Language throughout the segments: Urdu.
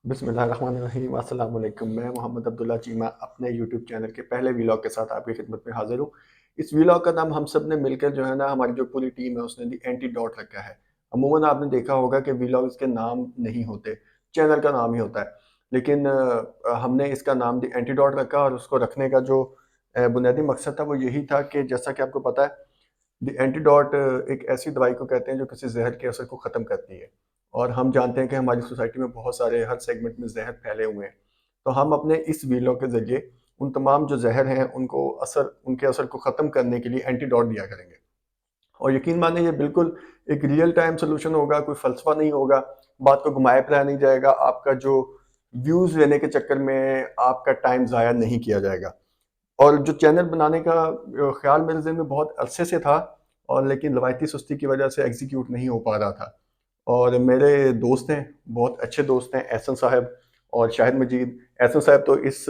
بسم اللہ الرحمن الرحیم، السلام علیکم۔ میں محمد عبداللہ چیمہ اپنے یوٹیوب چینل کے پہلے ویلاگ کے ساتھ آپ کی خدمت میں حاضر ہوں۔ اس ویلاگ کا نام ہم سب نے مل کر جو ہے نا، ہماری جو پوری ٹیم ہے اس نے دی اینٹی ڈاٹ رکھا ہے۔ عموماً آپ نے دیکھا ہوگا کہ ویلاگز کے نام نہیں ہوتے، چینل کا نام ہی ہوتا ہے، لیکن ہم نے اس کا نام دی اینٹی ڈاٹ رکھا، اور اس کو رکھنے کا جو بنیادی مقصد تھا وہ یہی تھا کہ جیسا کہ آپ کو پتہ ہے، دی اینٹی ڈاٹ ایک ایسی دوائی کو کہتے ہیں جو کسی زہر کے اثر کو ختم کرتی ہے، اور ہم جانتے ہیں کہ ہماری سوسائٹی میں بہت سارے ہر سیگمنٹ میں زہر پھیلے ہوئے ہیں۔ تو ہم اپنے اس ویلو کے ذریعے ان تمام جو زہر ہیں ان کے اثر کو ختم کرنے کے لیے اینٹی ڈاٹ دیا کریں گے، اور یقین مانیں یہ بالکل ایک ریئل ٹائم سلوشن ہوگا، کوئی فلسفہ نہیں ہوگا، بات کو گھمایا پھرایا نہیں جائے گا، آپ کا جو ویوز لینے کے چکر میں آپ کا ٹائم ضائع نہیں کیا جائے گا۔ اور جو چینل بنانے کا خیال میرے ذہن میں بہت عرصے سے تھا، اور لیکن روایتی سستی کی وجہ سے ایگزیکیوٹ نہیں ہو پا رہا تھا، اور میرے دوست ہیں، بہت اچھے دوست ہیں، احسن صاحب اور شاہد مجید۔ احسن صاحب تو اس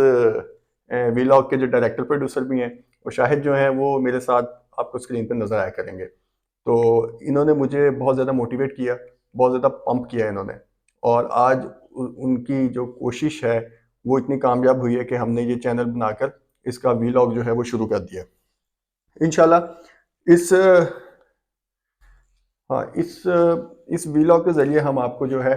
ویلاگ کے جو ڈائریکٹر پروڈیوسر بھی ہیں، اور شاہد جو ہیں وہ میرے ساتھ آپ کو اسکرین پہ نظر آیا کریں گے۔ تو انہوں نے مجھے بہت زیادہ موٹیویٹ کیا، بہت زیادہ پمپ کیا انہوں نے، اور آج ان کی جو کوشش ہے وہ اتنی کامیاب ہوئی ہے کہ ہم نے یہ چینل بنا کر اس کا ویلاگ جو ہے وہ شروع کر دیا۔ انشاءاللہ اس ہاں اس ویلاگ کے ذریعے ہم آپ کو جو ہے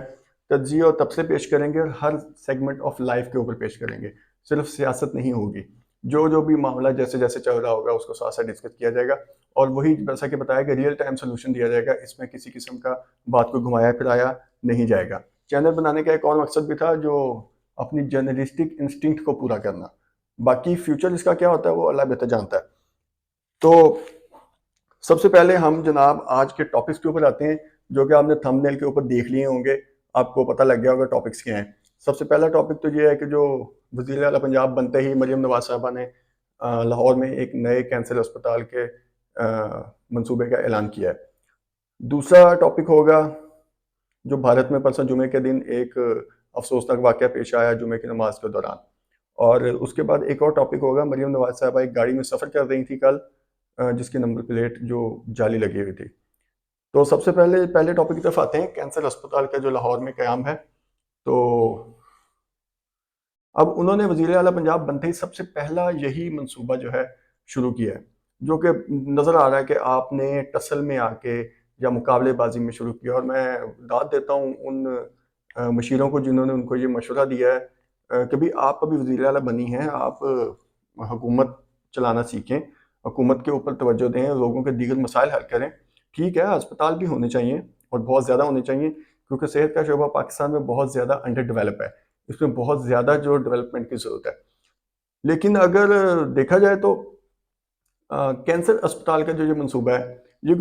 تجزیے اور تبصرے پیش کریں گے، اور ہر سیگمنٹ آف لائف کے اوپر پیش کریں گے، صرف سیاست نہیں ہوگی۔ جو بھی معاملہ جیسے جیسے چل رہا ہوگا اس کو ساتھ ساتھ ڈسکس کیا جائے گا، اور وہی جیسا کہ بتایا کہ ریئل ٹائم سولوشن دیا جائے گا، اس میں کسی قسم کا بات کو گھمایا پھرایا نہیں جائے گا۔ چینل بنانے کا ایک اور مقصد بھی تھا، جو اپنی جرنلسٹک انسٹنکٹ کو پورا کرنا، باقی فیوچر اس کا کیا ہوتا ہے وہ اللہ بہتر جانتا ہے۔ تو سب سے پہلے ہم جناب آج کے ٹاپکس کے اوپر آتے ہیں، جو کہ آپ نے تھمب نیل کے اوپر دیکھ لیے ہوں گے، آپ کو پتہ لگ گیا ہوگا ٹاپکس کیا ہیں۔ سب سے پہلا ٹاپک تو یہ ہے کہ جو وزیر اعلیٰ پنجاب بنتے ہی مریم نواز صاحبہ نے لاہور میں ایک نئے کینسر اسپتال کے منصوبے کا اعلان کیا ہے۔ دوسرا ٹاپک ہوگا جو بھارت میں پرسوں جمعے کے دن ایک افسوسناک واقعہ پیش آیا جمعے کی نماز کے دوران، اور اس کے بعد ایک اور ٹاپک ہوگا مریم نواز صاحبہ ایک گاڑی میں سفر کر رہی تھی کل، جس کی نمبر پلیٹ جو جعلی لگی ہوئی تھی۔ تو سب سے پہلے ٹاپک کی طرف آتے ہیں، کینسر اسپتال کا جو لاہور میں قیام ہے۔ تو اب انہوں نے وزیر اعلیٰ پنجاب بنتے ہی سب سے پہلا یہی منصوبہ جو ہے شروع کیا ہے، جو کہ نظر آ رہا ہے کہ آپ نے ٹسل میں آ کے یا مقابلے بازی میں شروع کیا، اور میں داد دیتا ہوں ان مشیروں کو جنہوں نے ان کو یہ مشورہ دیا ہے کہ بھی آپ ابھی وزیر اعلیٰ بنی ہیں، آپ حکومت چلانا سیکھیں، حکومت کے اوپر توجہ دیں، لوگوں کے دیگر مسائل حل کریں۔ ٹھیک ہے، ہسپتال بھی ہونے چاہیے اور بہت زیادہ ہونے چاہیے، کیونکہ صحت کا شعبہ پاکستان میں بہت زیادہ انڈر ڈیولپ ہے، اس میں بہت زیادہ جو ڈیولپمنٹ کی ضرورت ہے۔ لیکن اگر دیکھا جائے تو کینسر اسپتال کا جو یہ منصوبہ ہے، یہ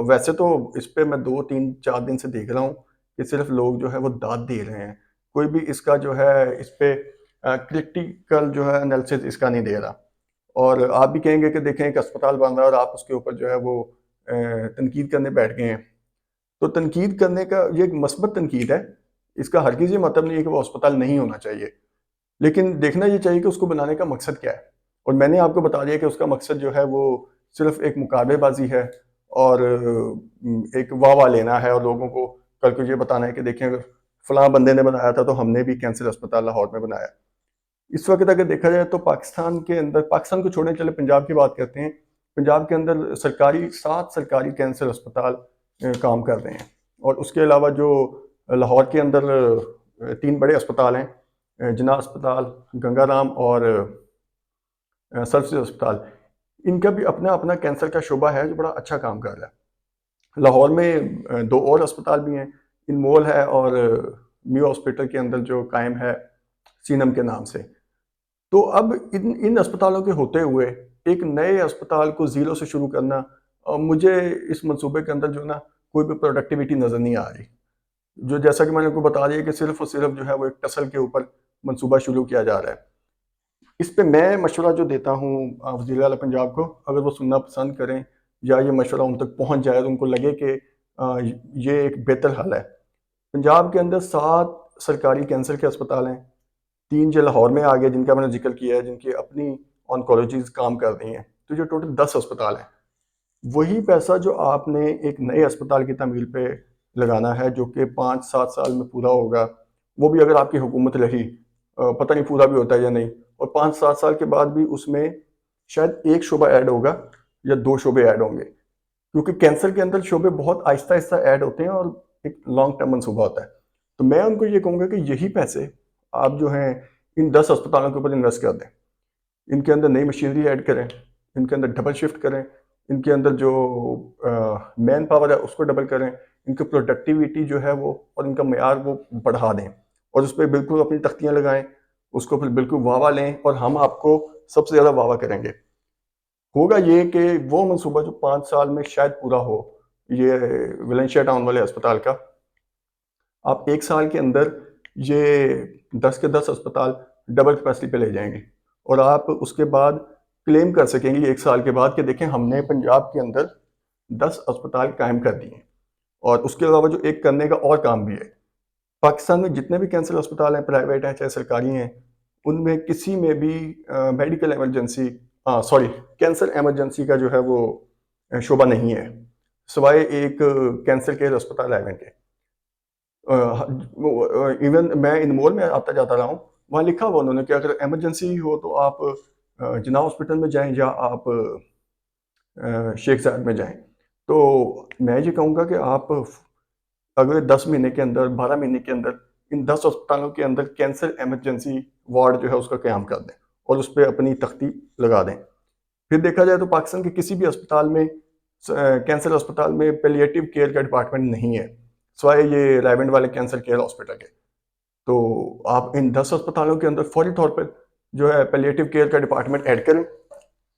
ویسے تو اس پہ میں 2 3 4 دن سے دیکھ رہا ہوں کہ صرف لوگ جو ہے وہ داد دے رہے ہیں، کوئی بھی اس کا جو ہے اس پہ کرٹیکل جو ہے انالیسس اس کا نہیں دے رہا، اور آپ بھی کہیں گے کہ دیکھیں ایک اسپتال بن رہا ہے اور آپ اس کے اوپر جو ہے وہ تنقید کرنے بیٹھ گئے ہیں۔ تو تنقید کرنے کا یہ ایک مثبت تنقید ہے، اس کا ہرگز یہ مطلب نہیں ہے کہ وہ اسپتال نہیں ہونا چاہیے، لیکن دیکھنا یہ چاہیے کہ اس کو بنانے کا مقصد کیا ہے۔ اور میں نے آپ کو بتا دیا کہ اس کا مقصد جو ہے وہ صرف ایک مقابلے بازی ہے، اور ایک واہ لینا ہے، اور لوگوں کو کل کو یہ بتانا ہے کہ دیکھیں اگر فلاں بندے نے بنایا تھا تو ہم نے بھی کینسر اسپتال لاہور میں بنایا۔ اس وقت اگر دیکھا جائے تو پاکستان کے اندر، پاکستان کو چھوڑنے چلے پنجاب کی بات کرتے ہیں، پنجاب کے اندر 7 سرکاری کینسر اسپتال کام کر رہے ہیں، اور اس کے علاوہ جو لاہور کے اندر 3 بڑے اسپتال ہیں، جناح اسپتال، گنگا رام اور سرسید اسپتال، ان کا بھی اپنا اپنا کینسر کا شعبہ ہے جو بڑا اچھا کام کر رہا ہے۔ لاہور میں 2 اور اسپتال بھی ہیں، انمول ہے اور میو ہاسپٹل کے اندر جو قائم ہے سینم کے نام سے۔ تو اب ان اسپتالوں کے ہوتے ہوئے ایک نئے اسپتال کو زیرو سے شروع کرنا، مجھے اس منصوبے کے اندر جو نا کوئی بھی پروڈکٹیوٹی نظر نہیں آ رہی، جو جیسا کہ میں نے آپ کو بتا دیا کہ صرف اور صرف جو ہے وہ ایک ٹسل کے اوپر منصوبہ شروع کیا جا رہا ہے۔ اس پہ میں مشورہ جو دیتا ہوں وزیر اعلیٰ پنجاب کو، اگر وہ سننا پسند کریں یا یہ مشورہ ان تک پہنچ جائے تو ان کو لگے کہ یہ ایک بہتر حل ہے، پنجاب کے اندر 7 سرکاری کینسر کے اسپتال ہیں، 3 جو لاہور میں آ گئے جن کا میں نے ذکر کیا ہے، جن کی اپنی آنکولوجیز کام کر رہی ہیں، تو جو ٹوٹل 10 اسپتال ہیں۔ وہی پیسہ جو آپ نے ایک نئے اسپتال کی تعمیل پہ لگانا ہے جو کہ 5 7 سال میں پورا ہوگا، وہ بھی اگر آپ کی حکومت رہی، پتہ نہیں پورا بھی ہوتا ہے یا نہیں، اور 5-7 سال کے بعد بھی اس میں شاید ایک شعبہ ایڈ ہوگا یا 2 شعبے ایڈ ہوں گے، کیونکہ کینسر کے اندر شعبے بہت آہستہ آہستہ ایڈ ہوتے ہیں اور ایک لانگ ٹرم منصوبہ ہوتا ہے. تو میں ان کو یہ کہوں گا کہ یہی پیسے آپ جو ہیں ان 10 اسپتالوں کے اوپر انویسٹ کر دیں، ان کے اندر نئی مشینری ایڈ کریں، ان کے اندر ڈبل شفٹ کریں، ان کے اندر جو مین پاور ہے اس کو ڈبل کریں، ان کی پروڈکٹیویٹی جو ہے وہ اور ان کا معیار وہ بڑھا دیں، اور اس پہ بالکل اپنی تختیاں لگائیں، اس کو پھر بالکل واہ لیں، اور ہم آپ کو سب سے زیادہ واہ کریں گے. ہوگا یہ کہ وہ منصوبہ جو 5 سال میں شاید پورا ہو، یہ ویلنشیا ٹاؤن والے اسپتال کا، آپ 1 سال کے اندر یہ 10 کے 10 اسپتال ڈبل کیپیسٹی پہ لے جائیں گے، اور آپ اس کے بعد کلیم کر سکیں گے 1 سال کے بعد کہ دیکھیں ہم نے پنجاب کے اندر 10 اسپتال قائم کر دیے ہیں، اور اس کے علاوہ جو ایک کرنے کا اور کام بھی ہے. پاکستان میں جتنے بھی کینسر اسپتال ہیں، پرائیویٹ ہیں چاہے سرکاری ہیں، ان میں کسی میں بھی میڈیکل ایمرجنسی کینسر ایمرجنسی کا جو ہے وہ شعبہ نہیں ہے، سوائے ایک کینسر کیئر اسپتال ایون کے. ایون میں ان مول میں آتا جاتا رہا ہوں، وہاں لکھا ہوا انہوں نے کہ اگر ایمرجنسی ہو تو آپ جناح ہاسپٹل میں جائیں یا آپ شیخ زائد میں جائیں. تو میں یہ کہوں گا کہ آپ اگلے 10 مہینے کے اندر 12 مہینے کے اندر ان 10 اسپتالوں کے اندر کینسر ایمرجنسی وارڈ جو ہے اس کا قیام کر دیں اور اس پہ اپنی تختی لگا دیں. پھر دیکھا جائے تو پاکستان کے کسی بھی اسپتال میں کینسر اسپتال میں پیلیٹیو کیئر کا ڈپارٹمنٹ نہیں ہے، سوائے یہ رائیونڈ والے کینسر کیئر ہاسپٹل کے. تو آپ ان 10 اسپتالوں کے اندر فوری طور پر جو ہے پیلیٹیو کیئر کا ڈپارٹمنٹ ایڈ کریں،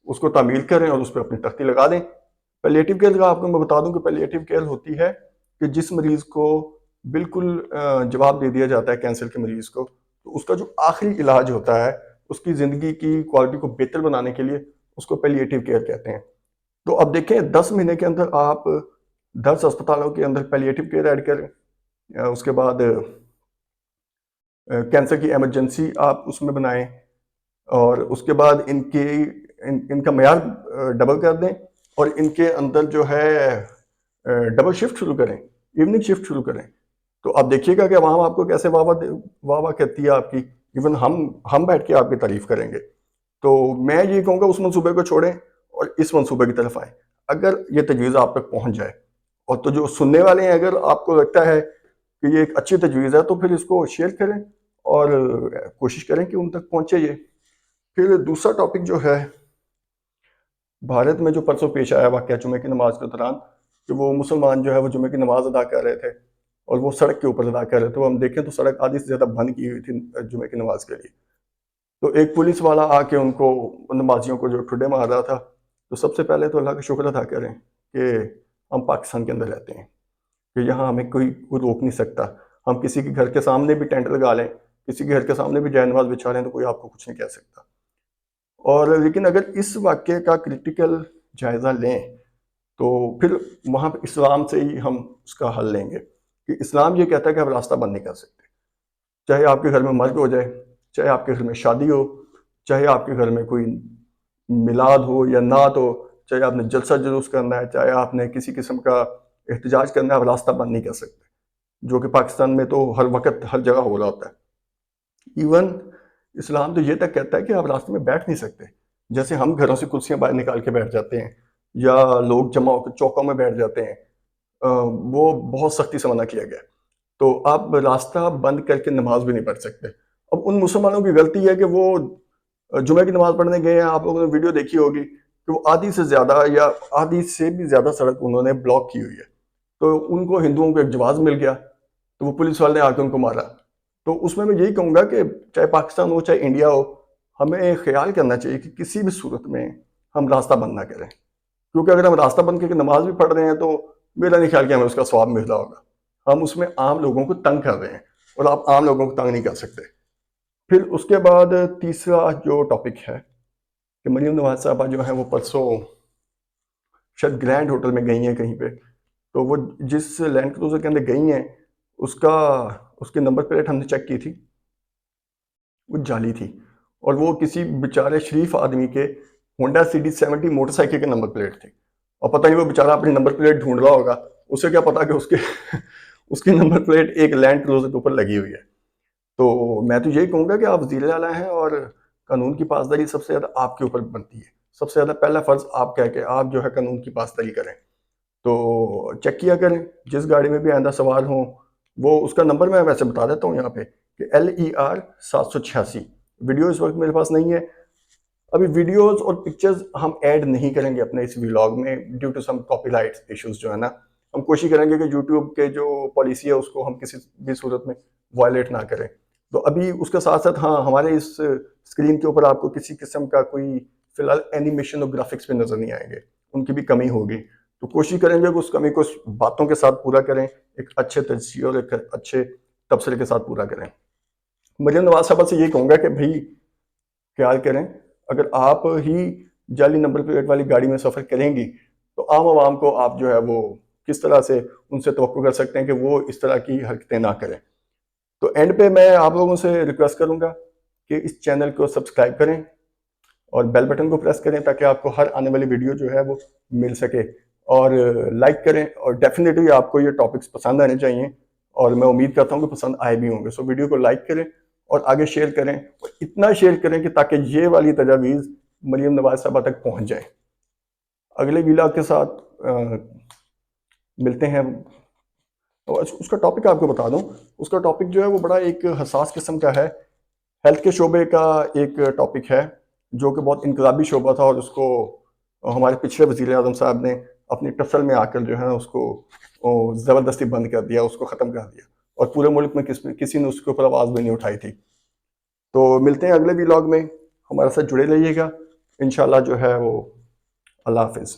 اس کو تعمیل کریں اور اس پہ اپنی تختی لگا دیں. پیلیٹیو کیئر کا آپ کو میں بتا دوں کہ پیلیٹیو کیئر ہوتی ہے کہ جس مریض کو بالکل جواب دے دیا جاتا ہے کینسر کے مریض کو، تو اس کا جو آخری علاج ہوتا ہے اس کی زندگی کی کوالٹی کو بہتر بنانے کے لیے اس کو پیلیٹیو کیئر کہتے ہیں. تو اب دیکھیں 10 مہینے کے اندر آپ 10 اسپتالوں کے اندر پیلیٹیو کیئر ایڈ کریں، اس کے بعد کینسر کی ایمرجنسی آپ اس میں بنائیں، اور اس کے بعد ان کا معیار ڈبل کر دیں، اور ان کے اندر جو ہے ڈبل شفٹ شروع کریں، ایوننگ شفٹ شروع کریں. تو آپ دیکھیے گا کہ عوام آپ کو کیسے واہ واہ کہتی ہے آپ کی، ایون ہم بیٹھ کے آپ کی تعریف کریں گے. تو میں یہ کہوں گا اس منصوبے کو چھوڑیں اور اس منصوبے کی طرف آئیں. اگر یہ تجویز آپ تک پہنچ جائے، اور تو جو سننے والے ہیں اگر آپ کو لگتا ہے کہ یہ ایک اچھی تجویز ہے تو پھر اس کو شیئر کریں اور کوشش کریں کہ ان تک پہنچے یہ. پھر دوسرا ٹاپک جو ہے بھارت میں جو پرسوں پیش آیا واقعہ جمعہ کی نماز کے دوران، کہ وہ مسلمان جو ہے وہ جمعہ کی نماز ادا کر رہے تھے اور وہ سڑک کے اوپر ادا کر رہے تھے. وہ ہم دیکھیں تو سڑک آدھی سے زیادہ بند کی ہوئی تھی جمعہ کی نماز کے لیے. تو ایک پولیس والا آ کے ان کو نمازیوں کو جو ٹھڈے مار رہا تھا. تو سب سے پہلے تو اللہ کا شکر ادا کریں کہ ہم پاکستان کے اندر رہتے ہیں، کہ یہاں ہمیں کوئی روک نہیں سکتا. ہم کسی کے گھر کے سامنے بھی ٹینٹ لگا لیں، کسی کے گھر کے سامنے بھی جائے نماز بچھا لیں تو کوئی آپ کو کچھ نہیں کہہ سکتا. اور لیکن اگر اس واقعے کا کرٹیکل جائزہ لیں تو پھر وہاں پہ اسلام سے ہی ہم اس کا حل لیں گے، کہ اسلام یہ کہتا ہے کہ آپ راستہ بند نہیں کر سکتے. چاہے آپ کے گھر میں مرگ ہو جائے، چاہے آپ کے گھر میں شادی ہو، چاہے آپ کے گھر میں کوئی میلاد ہو یا نعت ہو، چاہے آپ نے جلسہ جلوس کرنا ہے، چاہے آپ نے کسی قسم کا احتجاج کرنا ہے، آپ راستہ بند نہیں کر سکتے، جو کہ پاکستان میں تو ہر وقت ہر جگہ ہو رہا ہوتا ہے. ایون اسلام تو یہ تک کہتا ہے کہ آپ راستے میں بیٹھ نہیں سکتے. جیسے ہم گھروں سے کرسیاں باہر نکال کے بیٹھ جاتے ہیں یا لوگ جمع ہو کے چوکوں میں بیٹھ جاتے ہیں، وہ بہت سختی سے منع کیا گیا. تو آپ راستہ بند کر کے نماز بھی نہیں پڑھ سکتے. اب ان مسلمانوں کی غلطی ہے کہ وہ جمعہ کی نماز پڑھنے گئے ہیں، آپ لوگوں نے ویڈیو دیکھی ہوگی کہ وہ آدھی سے زیادہ یا آدھی سے بھی زیادہ سڑک انہوں نے بلاک کی ہوئی ہے. تو ان کو ہندوؤں کو ایک جواز مل گیا تو وہ پولیس والے نے آ کے ان کو مارا. تو اس میں یہی کہوں گا کہ چاہے پاکستان ہو چاہے انڈیا ہو، ہمیں خیال کرنا چاہیے کہ کسی بھی صورت میں ہم راستہ بند نہ کریں، کیونکہ اگر ہم راستہ بند کر کے نماز بھی پڑھ رہے ہیں تو میرا نہیں خیال کہ ہمیں اس کا ثواب مل رہا ہوگا. ہم اس میں عام لوگوں کو تنگ کر رہے ہیں اور آپ عام لوگوں کو تنگ نہیں کر سکتے. پھر اس کے بعد تیسرا جو ٹاپک ہے کہ مریم نواز صاحبہ جو ہیں وہ پرسوں شاید گرینڈ ہوٹل میں گئی ہیں کہیں پہ، تو وہ جس لینڈ کروزر کے اندر گئی ہیں اس کے نمبر پلیٹ ہم نے چیک کی تھی، وہ جعلی تھی، اور وہ کسی بیچارے شریف آدمی کے ہونڈا CD70 موٹر سائیکل کے نمبر پلیٹ تھی. اور پتہ نہیں وہ بیچارہ اپنی نمبر پلیٹ ڈھونڈ رہا ہوگا، اسے کیا پتا کہ اس کی نمبر پلیٹ ایک لینڈ کروزر کے اوپر لگی ہوئی ہے. تو میں تو یہی کہوں گا کہ آپ وزیر اعلیٰ ہیں اور قانون کی پاسداری سب سے زیادہ آپ کے اوپر بنتی ہے. سب سے زیادہ پہلا فرض آپ کا ہے کہ آپ جو ہے قانون کی پاسداری کریں. تو چیک کیا کریں جس گاڑی میں بھی آئندہ سوار ہوں. وہ اس کا نمبر میں ویسے بتا دیتا ہوں یہاں پہ کہ LER 786. ویڈیو اس وقت میرے پاس نہیں ہے. ابھی ویڈیوز اور پکچرز ہم ایڈ نہیں کریں گے اپنے اس ویلاگ میں due to some copyright issues جو ہے نا. ہم کوشش کریں گے کہ یوٹیوب کے جو پالیسی ہے اس کو ہم کسی بھی صورت میں وائلیٹ نہ کریں. تو ابھی اس کے ساتھ ساتھ ہاں ہمارے اس اسکرین کے اوپر آپ کو کسی قسم کا کوئی فی الحال اینیمیشن اور گرافکس پہ نظر نہیں آئیں گے. ان کی بھی کمی ہوگی. تو کوشش کریں گے کہ اس کمی کو باتوں کے ساتھ پورا کریں, ایک اچھے تجزیے اور ایک اچھے تبصرے کے ساتھ پورا کریں. مریم نواز صاحبہ سے یہ کہوں گا کہ بھائی خیال کریں, اگر آپ ہی جعلی نمبر پلیٹ والی گاڑی میں سفر کریں گی تو عام عوام کو آپ جو ہے وہ کس طرح سے ان سے توقع کر سکتے ہیں کہ وہ اس طرح کی حرکتیں نہ کریں. تو اینڈ پہ میں آپ لوگوں سے ریکویسٹ کروں گا کہ اس چینل کو سبسکرائب کریں اور بیل بٹن کو پریس کریں تاکہ آپ کو ہر آنے والی ویڈیو جو ہے وہ مل سکے. اور لائک کریں, اور ڈیفینیٹلی آپ کو یہ ٹاپکس پسند آنے چاہیے اور میں امید کرتا ہوں کہ پسند آئے بھی ہوں گے. سو ویڈیو کو لائک کریں اور آگے شیئر کریں, اور اتنا شیئر کریں کہ تاکہ یہ والی تجاویز مریم نواز صاحبہ تک پہنچ جائیں. اگلے ویلاگ کے ساتھ ملتے ہیں. اس کا ٹاپک آپ کو بتا دوں, اس کا ٹاپک جو ہے وہ بڑا ایک حساس قسم کا ہے. ہیلتھ کے شعبے کا ایک ٹاپک ہے جو کہ بہت انقلابی شعبہ تھا, اور اس کو ہمارے پچھلے وزیر اعظم صاحب نے اپنی ٹسل میں آ کر جو ہے اس کو زبردستی بند کر دیا, اس کو ختم کر دیا, اور پورے ملک میں کسی نے اس کے اوپر آواز بھی نہیں اٹھائی تھی. تو ملتے ہیں اگلے ولاگ میں, ہمارے ساتھ جڑے رہیے گا انشاءاللہ جو ہے وہ. اللہ حافظ.